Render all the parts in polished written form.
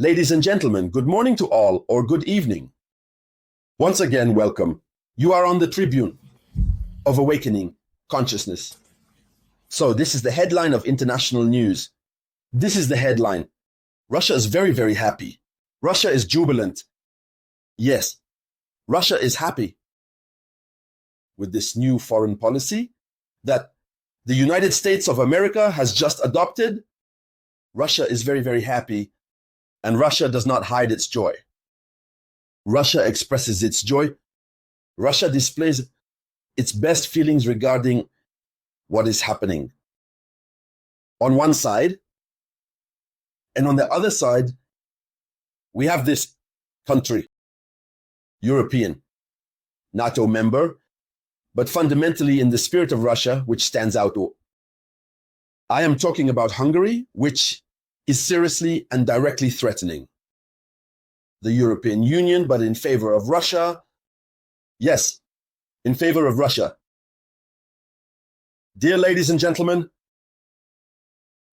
Ladies and gentlemen, good morning to all, or good evening. Once again, welcome. You are on the tribune of awakening consciousness. So this is the headline of international news. This is the headline. Russia is very, very happy. Russia is jubilant. Yes, Russia is happy with this new foreign policy that the United States of America has just adopted. Russia is very, very happy, and Russia does not hide its joy. Russia expresses its joy. Russia displays its best feelings regarding what is happening on one side, and on the other side, we have this country, European, NATO member, but fundamentally in the spirit of Russia, which stands out. I am talking about Hungary, which is seriously and directly threatening the European Union, but in favor of Russia. Yes, in favor of Russia. Dear ladies and gentlemen,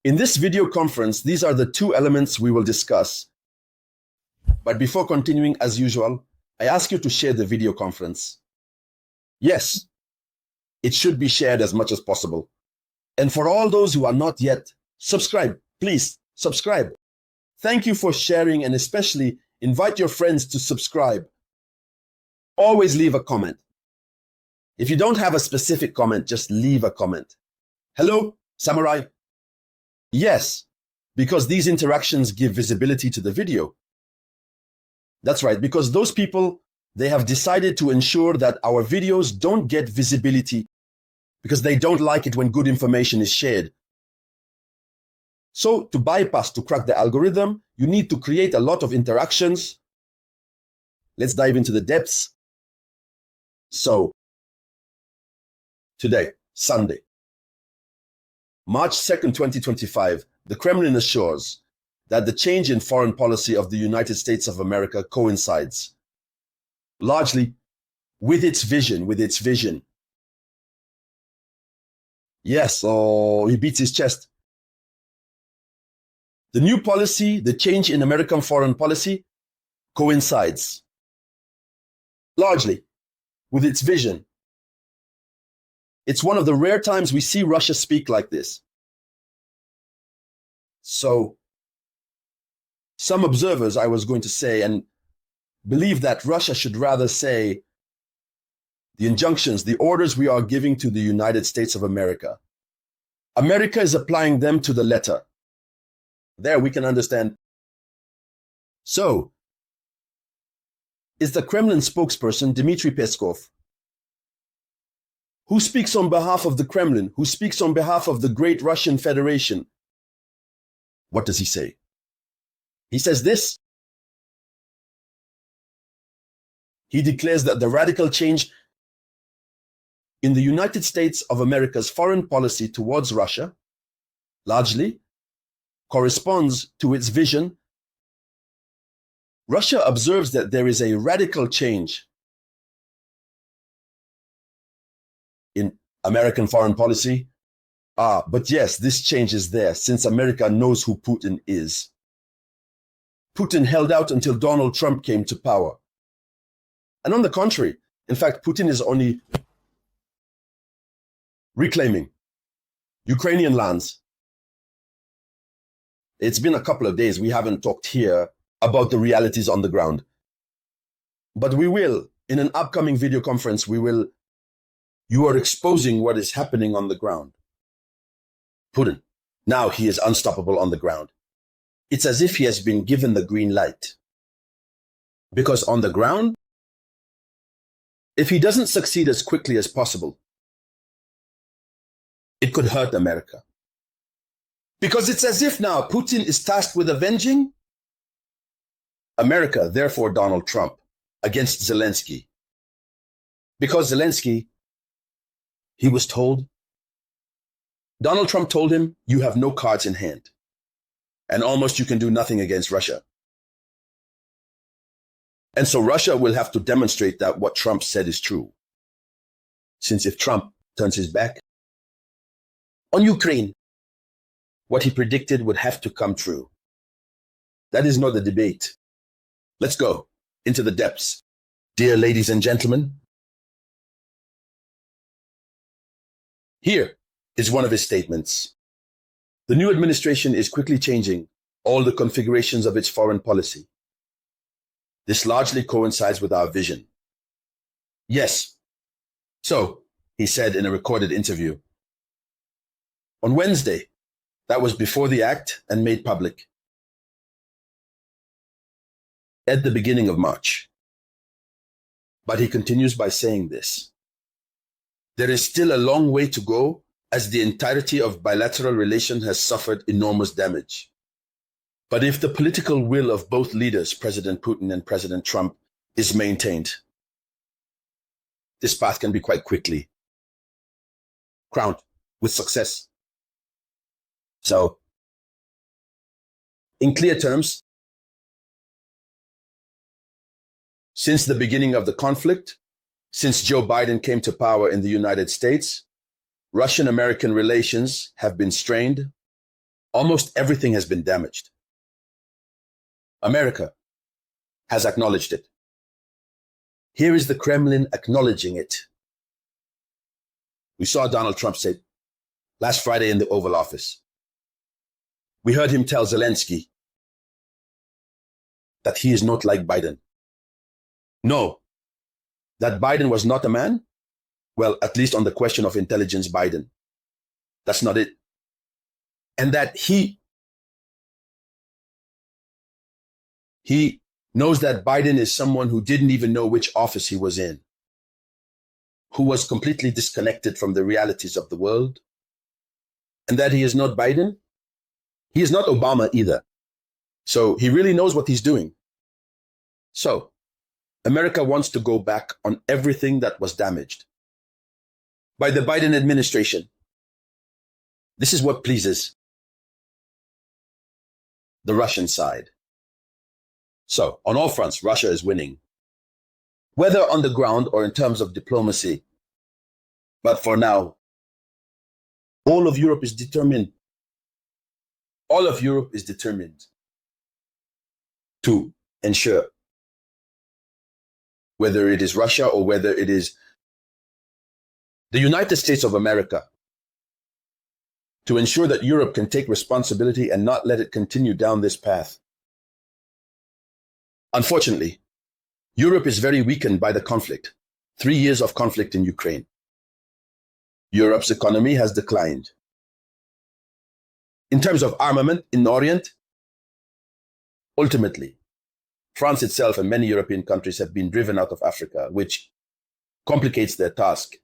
in this video conference, these are the two elements we will discuss. But before continuing, as usual, I ask you to share the video conference. Yes, it should be shared as much as possible. And for all those who are not yet, subscribe. Please subscribe. Thank you for sharing, and especially invite your friends to subscribe. Always leave a comment. If you don't have a specific comment, just leave a comment. Hello, Samouraï? Yes, because these interactions give visibility to the video. That's right, because those people, they have decided to ensure that our videos don't get visibility because they don't like it when good information is shared. So to bypass, to crack the algorithm, you need to create a lot of interactions. Let's dive into the depths. So, today, Sunday, March 2nd, 2025, the Kremlin assures that the change in foreign policy of the United States of America coincides largely with its vision. Yes, oh, he beats his chest. The new policy, the change in American foreign policy, coincides largely with its vision. It's one of the rare times we see Russia speak like this. So, some observers, I was going to say, and believe that Russia should rather say the injunctions, the orders we are giving to the United States of America. America is applying them to the letter. There we can understand. So, is the Kremlin spokesperson Dmitry Peskov, who speaks on behalf of the Kremlin, who speaks on behalf of the great Russian Federation. What does he say? He says this. He declares that the radical change in the United States of America's foreign policy towards Russia largely corresponds to its vision. Russia observes that there is a radical change in American foreign policy. But yes, this change is there since America knows who Putin is. Putin held out until Donald Trump came to power. And on the contrary, in fact, Putin is only reclaiming Ukrainian lands. It's been a couple of days. We haven't talked here about the realities on the ground. But we will, in an upcoming video conference, you are exposing what is happening on the ground. Putin, now he is unstoppable on the ground. It's as if he has been given the green light. Because on the ground, if he doesn't succeed as quickly as possible, it could hurt America. Because it's as if now Putin is tasked with avenging America, therefore Donald Trump, against Zelensky. Because Zelensky, he was told, Donald Trump told him, you have no cards in hand, and almost you can do nothing against Russia. And so Russia will have to demonstrate that what Trump said is true. Since if Trump turns his back on Ukraine, what he predicted would have to come true. That is not the debate. Let's go into the depths. Dear ladies and gentlemen, here is one of his statements. The new administration is quickly changing all the configurations of its foreign policy. This largely coincides with our vision. Yes. So, he said in a recorded interview. On Wednesday, that was before the act and made public. At the beginning of March. But he continues by saying this. There is still a long way to go as the entirety of bilateral relations has suffered enormous damage. But if the political will of both leaders, President Putin and President Trump, is maintained, this path can be quite quickly crowned with success. So, in clear terms, since the beginning of the conflict, since Joe Biden came to power in the United States, Russian-American relations have been strained. Almost everything has been damaged. America has acknowledged it. Here is the Kremlin acknowledging it. We saw Donald Trump say last Friday in the Oval Office. We heard him tell Zelensky that he is not like Biden. No, that Biden was not a man? Well, at least on the question of intelligence, Biden. That's not it. And that he knows that Biden is someone who didn't even know which office he was in, who was completely disconnected from the realities of the world, and that he is not Biden. He is not Obama either. So he really knows what he's doing. So America wants to go back on everything that was damaged by the Biden administration. This is what pleases the Russian side. So on all fronts, Russia is winning, whether on the ground or in terms of diplomacy. But for now, all of Europe is determined. All of Europe is determined to ensure, whether it is Russia or whether it is the United States of America, to ensure that Europe can take responsibility and not let it continue down this path. Unfortunately, Europe is very weakened by the conflict. 3 years of conflict in Ukraine. Europe's economy has declined. In terms of armament in the Orient, ultimately, France itself and many European countries have been driven out of Africa, which complicates their task.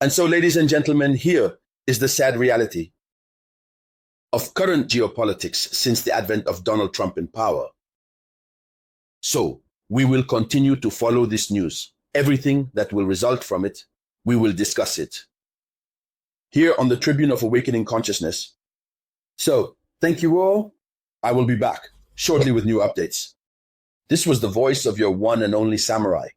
And so, ladies and gentlemen, here is the sad reality of current geopolitics since the advent of Donald Trump in power. So, we will continue to follow this news. Everything that will result from it, we will discuss it here on the Tribune of Awakening Consciousness. So, thank you all. I will be back shortly with new updates. This was the voice of your one and only Samurai.